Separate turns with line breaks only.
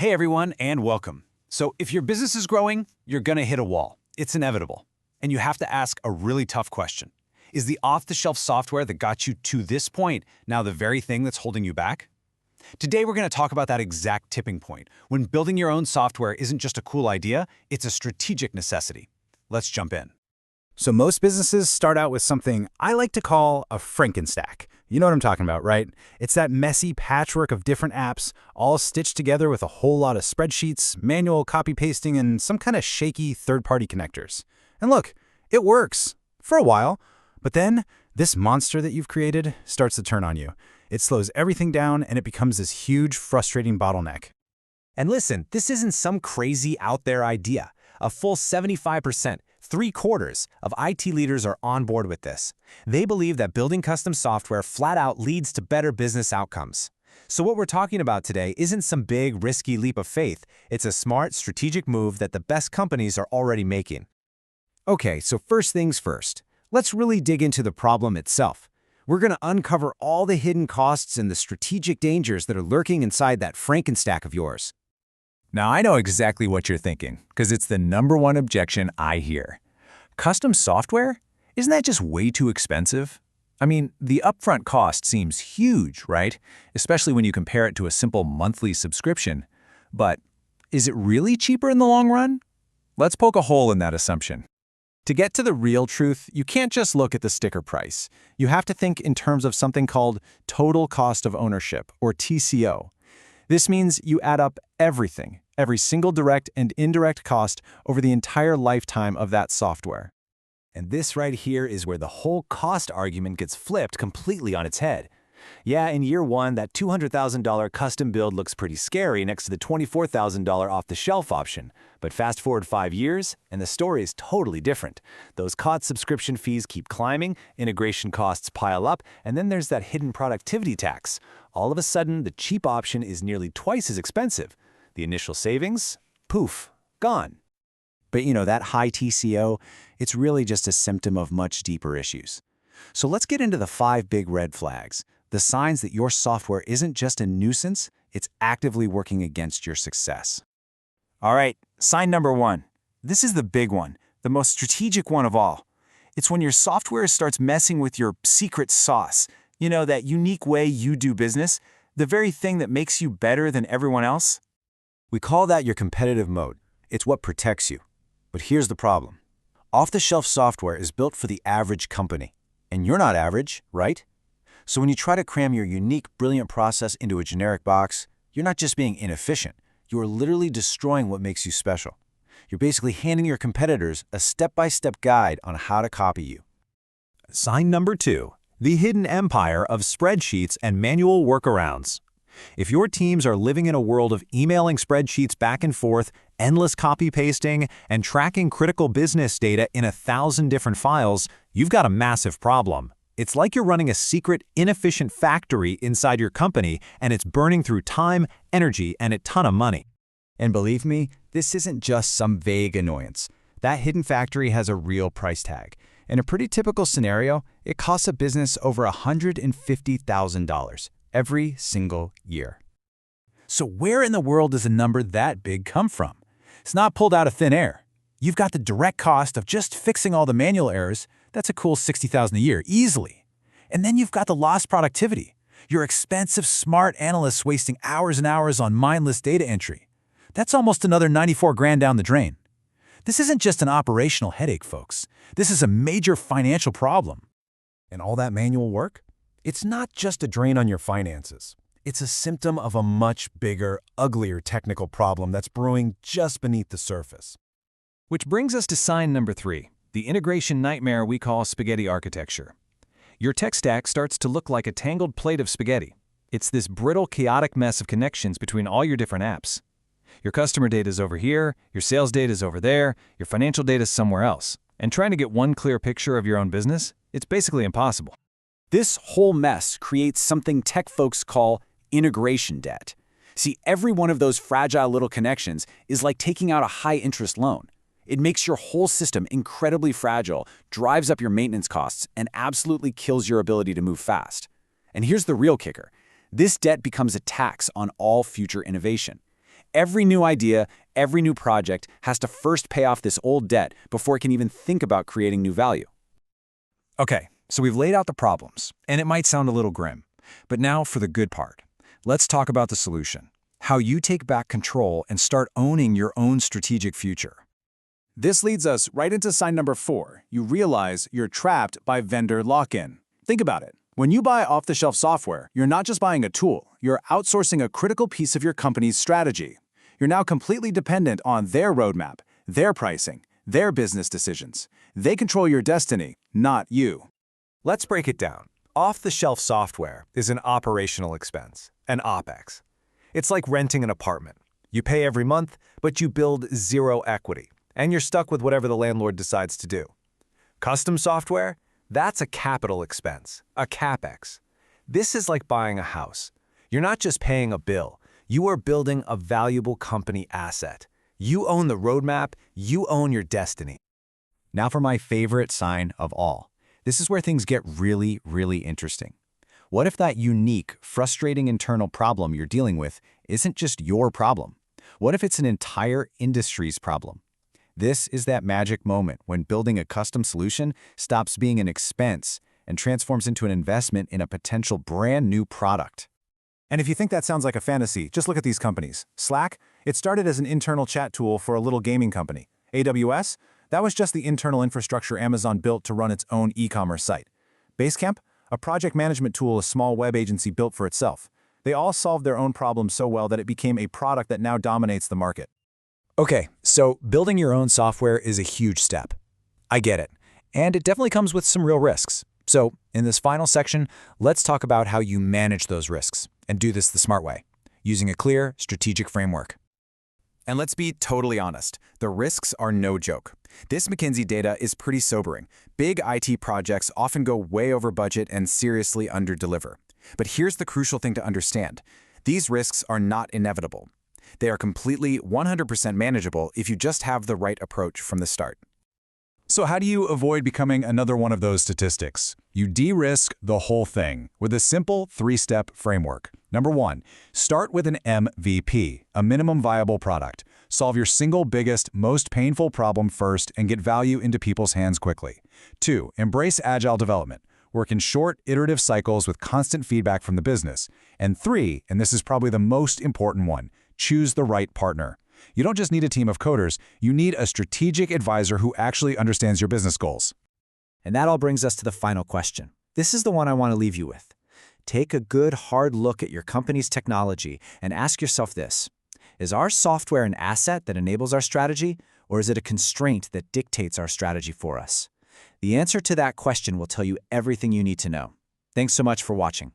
Hey everyone, and welcome. So if your business is growing, you're gonna hit a wall. It's inevitable. And you have to ask a really tough question. Is the off-the-shelf software that got you to this point now the very thing that's holding you back? Today we're gonna talk about that exact tipping point, when building your own software isn't just a cool idea, it's a strategic necessity. Let's jump in.
So most businesses start out with something I like to call a Frankenstack. You know what I'm talking about, right? It's that messy patchwork of different apps, all stitched together with a whole lot of spreadsheets, manual copy-pasting, and some kind of shaky third-party connectors. And look, it works. For a while. But then, this monster that you've created starts to turn on you. It slows everything down, and it becomes this huge, frustrating bottleneck.
And listen, this isn't some crazy out there idea. A full 75%, 3/4 of IT leaders are on board with this. They believe that building custom software flat out leads to better business outcomes. So what we're talking about today isn't some big, risky leap of faith. It's a smart, strategic move that the best companies are already making. Okay, so first things first. Let's really dig into the problem itself. We're going to uncover all the hidden costs and the strategic dangers that are lurking inside that Frankenstack of yours.
Now, I know exactly what you're thinking, because it's the #1 objection I hear. Custom software? Isn't that just way too expensive? I mean, the upfront cost seems huge, right? Especially when you compare it to a simple monthly subscription. But is it really cheaper in the long run? Let's poke a hole in that assumption.
To get to the real truth, you can't just look at the sticker price. You have to think in terms of something called total cost of ownership, or TCO. This means you add up everything, every single direct and indirect cost over the entire lifetime of that software. And this right here is where the whole cost argument gets flipped completely on its head. Yeah, in year one, that $200,000 custom build looks pretty scary next to the $24,000 off-the-shelf option. But fast forward 5 years, and the story is totally different. Those COTS subscription fees keep climbing, integration costs pile up, and then there's that hidden productivity tax. All of a sudden, the cheap option is nearly twice as expensive. The initial savings? Poof, gone. But that high TCO, it's really just a symptom of much deeper issues. So let's get into the 5 big red flags. The signs that your software isn't just a nuisance, it's actively working against your success. All right, sign number 1. This is the big one, the most strategic one of all. It's when your software starts messing with your secret sauce. That unique way you do business, the very thing that makes you better than everyone else. We call that your competitive mode. It's what protects you. But here's the problem. Off-the-shelf software is built for the average company. And you're not average, right? So when you try to cram your unique, brilliant process into a generic box, you're not just being inefficient. You are literally destroying what makes you special. You're basically handing your competitors a step-by-step guide on how to copy you.
Sign number 2. The hidden empire of spreadsheets and manual workarounds. If your teams are living in a world of emailing spreadsheets back and forth, endless copy-pasting, and tracking critical business data in 1,000 different files, you've got a massive problem. It's like you're running a secret, inefficient factory inside your company, and it's burning through time, energy, and a ton of money.
And believe me, this isn't just some vague annoyance. That hidden factory has a real price tag. In a pretty typical scenario, it costs a business over $150,000 every single year.
So where in the world does a number that big come from? It's not pulled out of thin air. You've got the direct cost of just fixing all the manual errors. That's a cool $60,000 a year, easily. And then you've got the lost productivity. Your expensive, smart analysts wasting hours and hours on mindless data entry. That's almost another $94,000 down the drain. This isn't just an operational headache, folks. This is a major financial problem.
And all that manual work? It's not just a drain on your finances. It's a symptom of a much bigger, uglier technical problem that's brewing just beneath the surface.
Which brings us to sign number 3, the integration nightmare we call spaghetti architecture. Your tech stack starts to look like a tangled plate of spaghetti. It's this brittle, chaotic mess of connections between all your different apps. Your customer data is over here, your sales data is over there, your financial data is somewhere else. And trying to get one clear picture of your own business, it's basically impossible.
This whole mess creates something tech folks call integration debt. See, every one of those fragile little connections is like taking out a high-interest loan. It makes your whole system incredibly fragile, drives up your maintenance costs, and absolutely kills your ability to move fast. And here's the real kicker. This debt becomes a tax on all future innovation.
Every new idea, every new project has to first pay off this old debt before it can even think about creating new value.
Okay, so we've laid out the problems, and it might sound a little grim. But now for the good part. Let's talk about the solution. How you take back control and start owning your own strategic future.
This leads us right into sign number 4. You realize you're trapped by vendor lock-in. Think about it. When you buy off-the-shelf software, you're not just buying a tool, you're outsourcing a critical piece of your company's strategy. You're now completely dependent on their roadmap, their pricing, their business decisions. They control your destiny, not you.
Let's break it down. Off-the-shelf software is an operational expense, an OpEx. It's like renting an apartment. You pay every month, but you build zero equity, and you're stuck with whatever the landlord decides to do. Custom software? That's a capital expense, a CapEx. This is like buying a house. You're not just paying a bill. You are building a valuable company asset. You own the roadmap. You own your destiny. Now for my favorite sign of all. This is where things get really, really interesting. What if that unique, frustrating internal problem you're dealing with isn't just your problem? What if it's an entire industry's problem? This is that magic moment when building a custom solution stops being an expense and transforms into an investment in a potential brand new product.
And if you think that sounds like a fantasy, just look at these companies. Slack, it started as an internal chat tool for a little gaming company. AWS, that was just the internal infrastructure Amazon built to run its own e-commerce site. Basecamp, a project management tool a small web agency built for itself. They all solved their own problems so well that it became a product that now dominates the market.
Okay, so building your own software is a huge step. I get it. And it definitely comes with some real risks. So in this final section, let's talk about how you manage those risks and do this the smart way, using a clear, strategic framework. And let's be totally honest, the risks are no joke. This McKinsey data is pretty sobering. Big IT projects often go way over budget and seriously underdeliver. But here's the crucial thing to understand. These risks are not inevitable. They are completely 100% manageable if you just have the right approach from the start.
So how do you avoid becoming another one of those statistics? You de-risk the whole thing with a simple 3-step framework. Number 1, start with an MVP, a minimum viable product. Solve your single biggest, most painful problem first and get value into people's hands quickly. 2, embrace agile development. Work in short, iterative cycles with constant feedback from the business. And 3, and this is probably the most important one, choose the right partner. You don't just need a team of coders, you need a strategic advisor who actually understands your business goals.
And that all brings us to the final question. This is the one I want to leave you with. Take a good, hard look at your company's technology and ask yourself this. Is our software an asset that enables our strategy, or is it a constraint that dictates our strategy for us? The answer to that question will tell you everything you need to know. Thanks so much for watching.